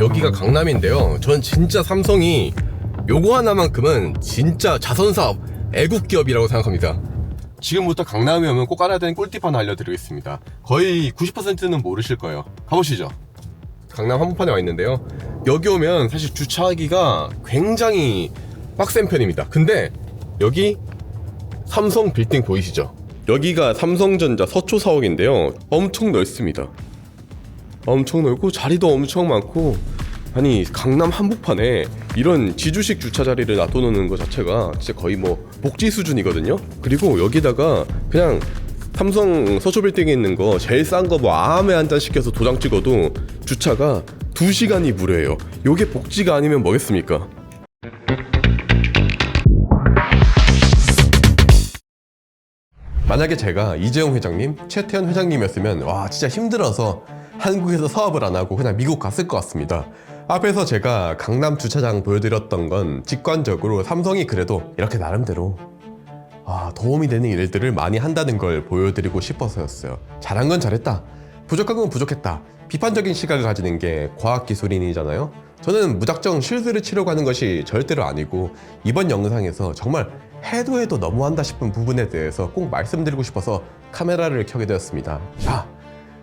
여기가 강남인데요. 전 진짜 삼성이 요거 하나만큼은 진짜 자선사업, 애국기업이라고 생각합니다. 지금부터 강남에 오면 꼭 알아야 되는 꿀팁 하나 알려드리겠습니다. 거의 90%는 모르실 거예요. 가보시죠. 강남 한복판에 와 있는데요. 여기 오면 사실 주차하기가 굉장히 빡센 편입니다. 근데 여기 삼성 빌딩 보이시죠? 여기가 삼성전자 서초 사옥인데요. 엄청 넓습니다. 엄청 넓고 자리도 엄청 많고, 아니 강남 한복판에 이런 지주식 주차 자리를 놔둬놓는 것 자체가 진짜 거의 뭐 복지 수준이거든요. 그리고 여기다가 그냥 삼성 서초 빌딩에 있는 거 제일 싼 거 뭐 아메 한 잔 시켜서 도장 찍어도 주차가 2시간이 무료예요. 요게 복지가 아니면 뭐겠습니까? 만약에 제가 이재용 회장님, 최태원 회장님이었으면 와 진짜 힘들어서 한국에서 사업을 안 하고 그냥 미국 갔을 것 같습니다. 앞에서 제가 강남 주차장 보여드렸던 건 직관적으로 삼성이 그래도 이렇게 나름대로 도움이 되는 일들을 많이 한다는 걸 보여드리고 싶어서였어요. 잘한 건 잘했다, 부족한 건 부족했다, 비판적인 시각을 가지는 게 과학기술인이잖아요. 저는 무작정 실드를 치려고 하는 것이 절대로 아니고, 이번 영상에서 정말 해도 너무한다 싶은 부분에 대해서 꼭 말씀드리고 싶어서 카메라를 켜게 되었습니다. 자,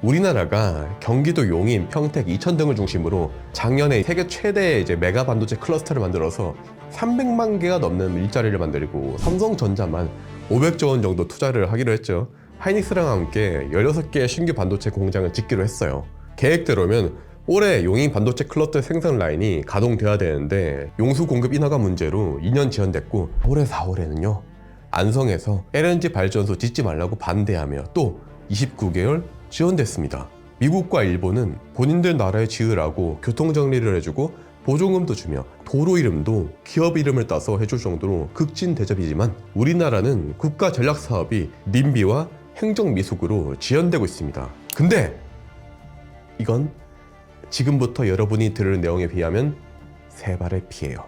우리나라가 경기도 용인, 평택, 이천 등을 중심으로 작년에 세계 최대의 메가 반도체 클러스터를 만들어서 300만 개가 넘는 일자리를 만들고 삼성전자만 500조 원 정도 투자를 하기로 했죠. 하이닉스랑 함께 16개의 신규 반도체 공장을 짓기로 했어요. 계획대로면 올해 용인 반도체 클러스터 생산 라인이 가동돼야 되는데 용수 공급 인하가 문제로 2년 지연됐고, 올해 4월에는요 안성에서 LNG 발전소 짓지 말라고 반대하며 또 29개월 지연됐습니다. 미국과 일본은 본인들 나라에 지으라고 교통정리를 해주고 보조금도 주며 도로 이름도 기업 이름을 따서 해줄 정도로 극진대접이지만, 우리나라는 국가 전략 사업이 님비와 행정미숙으로 지연되고 있습니다. 근데 이건 지금부터 여러분이 들을 내용에 비하면 세 발의 피해요.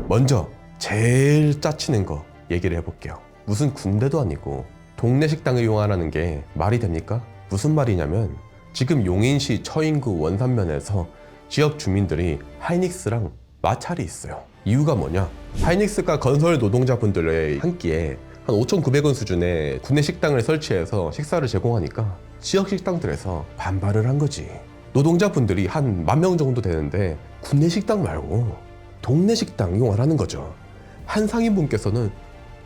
먼저 제일 짜치는 거 얘기를 해볼게요. 무슨 군대도 아니고 동네 식당을 이용하라는 게 말이 됩니까? 무슨 말이냐면, 지금 용인시 처인구 원산면에서 지역 주민들이 하이닉스랑 마찰이 있어요. 이유가 뭐냐? 하이닉스가 건설 노동자분들의 한 끼에 한 5,900원 수준의 구내 식당을 설치해서 식사를 제공하니까 지역 식당들에서 반발을 한 거지. 노동자분들이 한 10,000명 정도 되는데 구내 식당 말고 동네 식당 이용하라는 거죠. 한 상인분께서는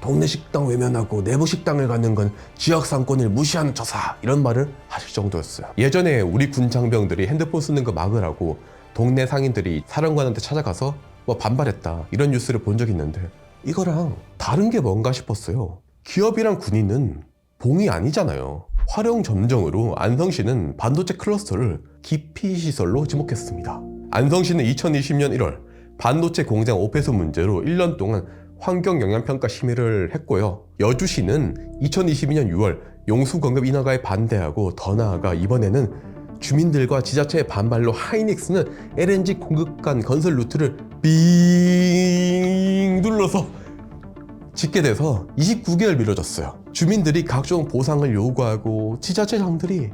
동네 식당 외면하고 내부 식당을 갖는 건 지역 상권을 무시하는 처사, 이런 말을 하실 정도였어요. 예전에 우리 군 장병들이 핸드폰 쓰는 거 막으라고 동네 상인들이 사령관한테 찾아가서 뭐 반발했다, 이런 뉴스를 본 적이 있는데, 이거랑 다른 게 뭔가 싶었어요. 기업이랑 군인은 봉이 아니잖아요. 활용 점정으로 안성시는 반도체 클러스터를 기피시설로 지목했습니다. 안성시는 2020년 1월 반도체 공장 오폐수 문제로 1년 동안 환경영향평가 심의를 했고요. 여주시는 2022년 6월 용수공급 인하가에 반대하고, 더 나아가 이번에는 주민들과 지자체의 반발로 하이닉스는 LNG 공급관 건설 루트를 빙 눌러서 짓게 돼서 29개월 미뤄졌어요. 주민들이 각종 보상을 요구하고 지자체장들이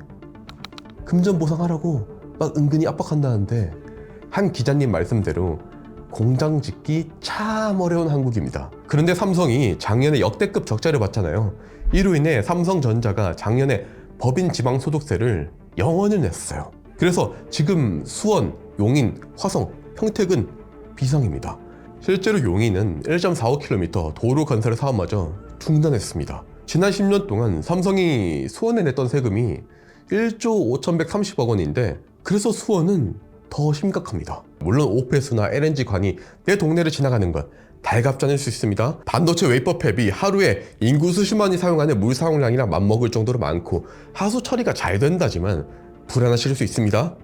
금전 보상하라고 막 은근히 압박한다는데, 한 기자님 말씀대로 공장 짓기 참 어려운 한국입니다. 그런데 삼성이 작년에 역대급 적자를 봤잖아요. 이로 인해 삼성전자가 작년에 법인 지방소득세를 0원을 냈어요. 그래서 지금 수원, 용인, 화성, 평택은 비상입니다. 실제로 용인은 1.45km 도로 건설 사업마저 중단했습니다. 지난 10년 동안 삼성이 수원에 냈던 세금이 1조 5,130억 원인데, 그래서 수원은 더 심각합니다. 물론 오폐수나 LNG관이 내 동네를 지나가는 건 달갑지 않을 수 있습니다. 반도체 웨이퍼 팹이 하루에 인구 수십만이 사용하는 물 사용량이랑 맞먹을 정도로 많고 하수 처리가 잘 된다지만 불안하실 수 있습니다.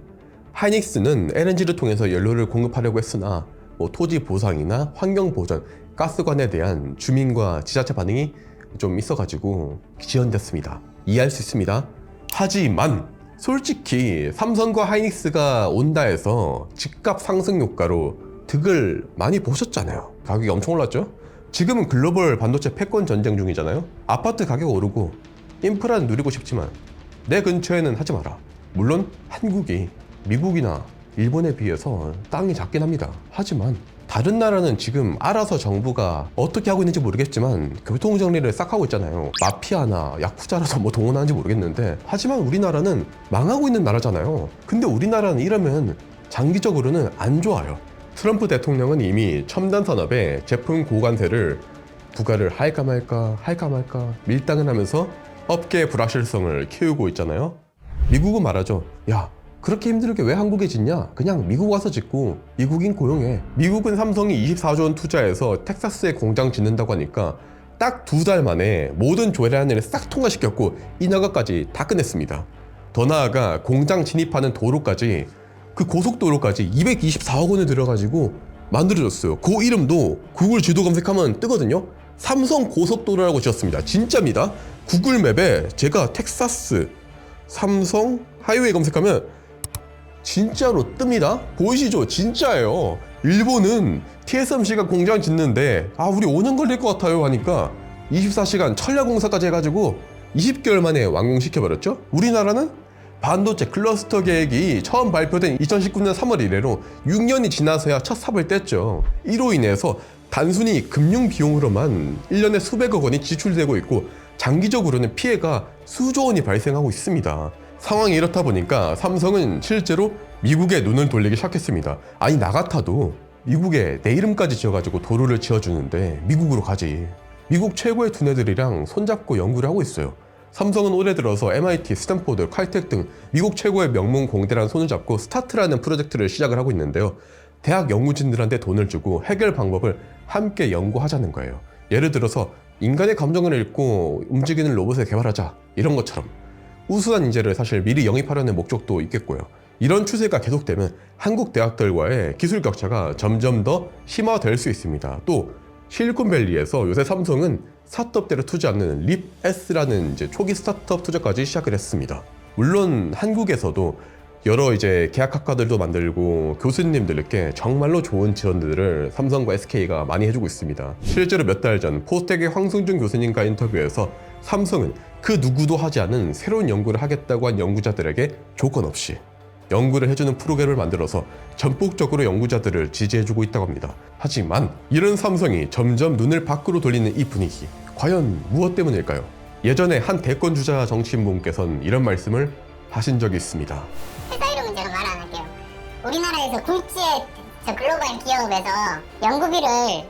하이닉스는 LNG를 통해서 연료를 공급하려고 했으나 토지 보상이나 환경 보전, 가스관에 대한 주민과 지자체 반응이 좀 있어가지고 지연됐습니다. 이해할 수 있습니다. 하지만 솔직히 삼성과 하이닉스가 온다 해서 집값 상승 효과로 득을 많이 보셨잖아요. 가격이 엄청 올랐죠? 지금은 글로벌 반도체 패권 전쟁 중이잖아요. 아파트 가격 오르고 인프라는 누리고 싶지만 내 근처에는 하지 마라. 물론 한국이 미국이나 일본에 비해서 땅이 작긴 합니다. 하지만 다른 나라는 지금 알아서 정부가 어떻게 하고 있는지 모르겠지만 교통정리를 싹 하고 있잖아요. 마피아나 야쿠자라서 뭐 동원하는지 모르겠는데, 하지만 우리나라는 망하고 있는 나라잖아요. 근데 우리나라는 이러면 장기적으로는 안 좋아요. 트럼프 대통령은 이미 첨단 산업에 제품 고관세를 부과를 할까 말까 밀당을 하면서 업계의 불확실성을 키우고 있잖아요. 미국은 말하죠. 야, 그렇게 힘들게 왜 한국에 짓냐? 그냥 미국 와서 짓고 미국인 고용해. 미국은 삼성이 24조 원 투자해서 텍사스에 공장 짓는다고 하니까 딱 2달 만에 모든 조례안을 싹 통과시켰고 인허가까지 다 끝냈습니다. 더 나아가 공장 진입하는 도로까지, 그 고속도로까지 224억 원을 들여가지고 만들어줬어요. 그 이름도 구글 지도 검색하면 뜨거든요. 삼성 고속도로라고 지었습니다. 진짜입니다. 구글 맵에 제가 텍사스 삼성 하이웨이 검색하면 진짜로 뜹니다. 보이시죠? 진짜예요. 일본은 TSMC가 공장 짓는데 우리 5년 걸릴 것 같아요 하니까 24시간 천략공사까지 해가지고 20개월 만에 완공시켜버렸죠. 우리나라는 반도체 클러스터 계획이 처음 발표된 2019년 3월 이래로 6년이 지나서야 첫 삽을 뗐죠. 이로 인해서 단순히 금융 비용으로만 1년에 수백억 원이 지출되고 있고 장기적으로는 피해가 수조 원이 발생하고 있습니다. 상황이 이렇다 보니까 삼성은 실제로 미국에 눈을 돌리기 시작했습니다. 아니, 나 같아도 미국에 내 이름까지 지어가지고 도로를 지어주는데 미국으로 가지. 미국 최고의 두뇌들이랑 손잡고 연구를 하고 있어요. 삼성은 올해 들어서 MIT, 스탠포드, 칼텍 등 미국 최고의 명문 공대랑 손을 잡고 스타트라는 프로젝트를 시작을 하고 있는데요. 대학 연구진들한테 돈을 주고 해결 방법을 함께 연구하자는 거예요. 예를 들어서 인간의 감정을 읽고 움직이는 로봇을 개발하자, 이런 것처럼. 우수한 인재를 사실 미리 영입하려는 목적도 있겠고요. 이런 추세가 계속되면 한국 대학들과의 기술 격차가 점점 더 심화될 수 있습니다. 또 실리콘밸리에서 요새 삼성은 스타트업들에 투자하는 립S라는 초기 스타트업 투자까지 시작을 했습니다. 물론 한국에서도 여러 계약학과들도 만들고 교수님들께 정말로 좋은 지원들을 삼성과 SK가 많이 해주고 있습니다. 실제로 몇 달 전 포스텍의 황승준 교수님과 인터뷰에서 삼성은 그 누구도 하지 않은 새로운 연구를 하겠다고 한 연구자들에게 조건 없이 연구를 해주는 프로그램을 만들어서 전폭적으로 연구자들을 지지해주고 있다고 합니다. 하지만 이런 삼성이 점점 눈을 밖으로 돌리는 이 분위기, 과연 무엇 때문일까요? 예전에 한 대권주자 정치인분께서는 이런 말씀을 하신 적이 있습니다. 회사 이름은 제가 말 안 할게요. 우리나라에서 굴지의 글로벌 기업에서 연구비를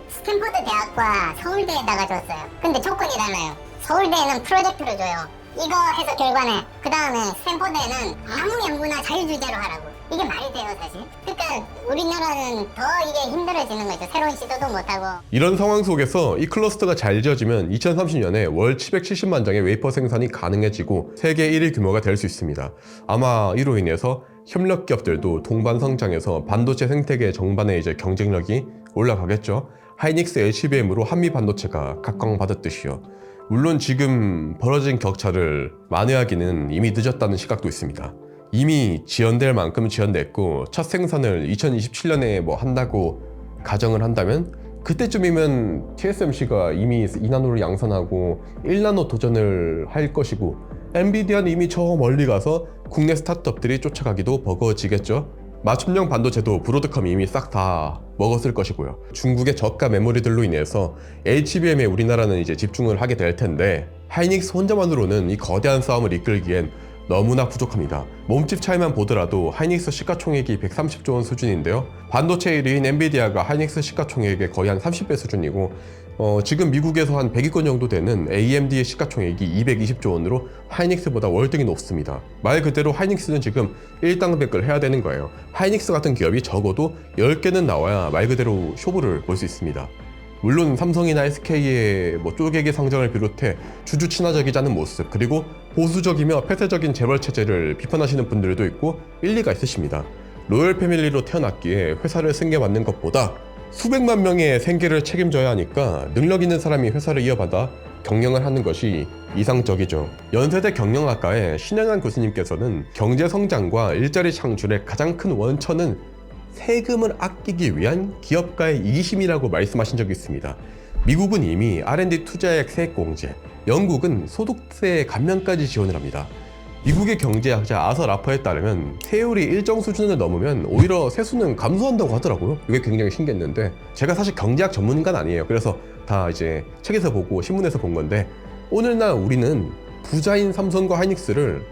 스탠퍼드 대학과 서울대에다가 줬어요. 근데 조건이 달라요. 서울대에는 프로젝트를 줘요. 이거 해서 결과내. 그 다음에 스탠퍼드에는 아무 연구나 자유주제로 하라고. 이게 말이 돼요, 사실? 그러니까 우리나라는 더 이게 힘들어지는 거죠. 새로운 시도도 못하고. 이런 상황 속에서 이 클러스터가 잘 지어지면 2030년에 월 770만 장의 웨이퍼 생산이 가능해지고 세계 1위 규모가 될 수 있습니다. 아마 이로 인해서 협력 기업들도 동반 성장해서 반도체 생태계 정반의 경쟁력이 올라가겠죠. 하이닉스 HBM으로 한미 반도체가 각광받았듯이요. 물론 지금 벌어진 격차를 만회하기는 이미 늦었다는 시각도 있습니다. 이미 지연될 만큼 지연됐고 첫 생산을 2027년에 한다고 가정을 한다면 그때쯤이면 TSMC가 이미 2나노를 양산하고 1나노 도전을 할 것이고 엔비디아는 이미 저 멀리 가서 국내 스타트업들이 쫓아가기도 버거워지겠죠. 맞춤형 반도체도 브로드컴이 이미 싹 다 먹었을 것이고요. 중국의 저가 메모리들로 인해서 HBM에 우리나라는 집중을 하게 될 텐데 하이닉스 혼자만으로는 이 거대한 싸움을 이끌기엔 너무나 부족합니다. 몸집 차이만 보더라도 하이닉스 시가총액이 130조 원 수준인데요. 반도체 1위인 엔비디아가 하이닉스 시가총액의 거의 한 30배 수준이고 지금 미국에서 한 100위권 정도 되는 AMD의 시가총액이 220조 원으로 하이닉스보다 월등히 높습니다. 말 그대로 하이닉스는 지금 일당백을 해야 되는 거예요. 하이닉스 같은 기업이 적어도 10개는 나와야 말 그대로 쇼부를 볼 수 있습니다. 물론 삼성이나 SK의 쪼개기 상장을 비롯해 주주 친화적이지 않은 모습, 그리고 보수적이며 폐쇄적인 재벌 체제를 비판하시는 분들도 있고 일리가 있으십니다. 로열 패밀리로 태어났기에 회사를 승계받는 것보다 수백만 명의 생계를 책임져야 하니까 능력 있는 사람이 회사를 이어받아 경영을 하는 것이 이상적이죠. 연세대 경영학과의 신영환 교수님께서는 경제 성장과 일자리 창출의 가장 큰 원천은 세금을 아끼기 위한 기업가의 이기심이라고 말씀하신 적이 있습니다. 미국은 이미 R&D 투자액 세액 공제, 영국은 소득세 감면까지 지원을 합니다. 미국의 경제학자 아서 라퍼에 따르면 세율이 일정 수준을 넘으면 오히려 세수는 감소한다고 하더라고요. 이게 굉장히 신기했는데 제가 사실 경제학 전문가는 아니에요. 그래서 다 이제 책에서 보고 신문에서 본 건데 오늘날 우리는 부자인 삼성과 하이닉스를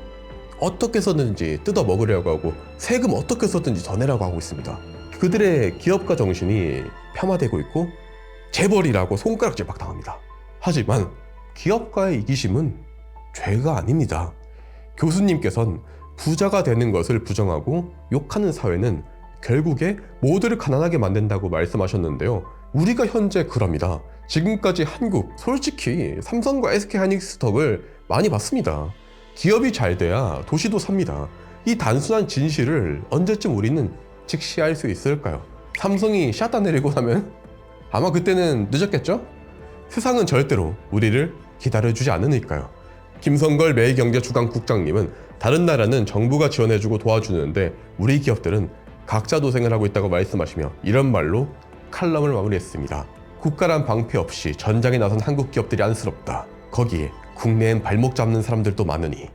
어떻게 썼는지 뜯어 먹으려고 하고 세금 어떻게 썼든지 더 내라고 하고 있습니다. 그들의 기업가 정신이 폄하되고 있고 재벌이라고 손가락질 막 당합니다. 하지만 기업가의 이기심은 죄가 아닙니다. 교수님께선 부자가 되는 것을 부정하고 욕하는 사회는 결국에 모두를 가난하게 만든다고 말씀하셨는데요. 우리가 현재 그럽니다. 지금까지 한국 솔직히 삼성과 SK하이닉스 덕을 많이 봤습니다. 기업이 잘 돼야 도시도 삽니다. 이 단순한 진실을 언제쯤 우리는 직시할 수 있을까요? 삼성이 샷다 내리고 나면 아마 그때는 늦었겠죠? 세상은 절대로 우리를 기다려주지 않으니까요. 김성걸 매일경제주간국장님은 다른 나라는 정부가 지원해주고 도와주는데 우리 기업들은 각자 도생을 하고 있다고 말씀하시며 이런 말로 칼럼을 마무리했습니다. 국가란 방패 없이 전장에 나선 한국 기업들이 안쓰럽다. 거기에 국내엔 발목 잡는 사람들도 많으니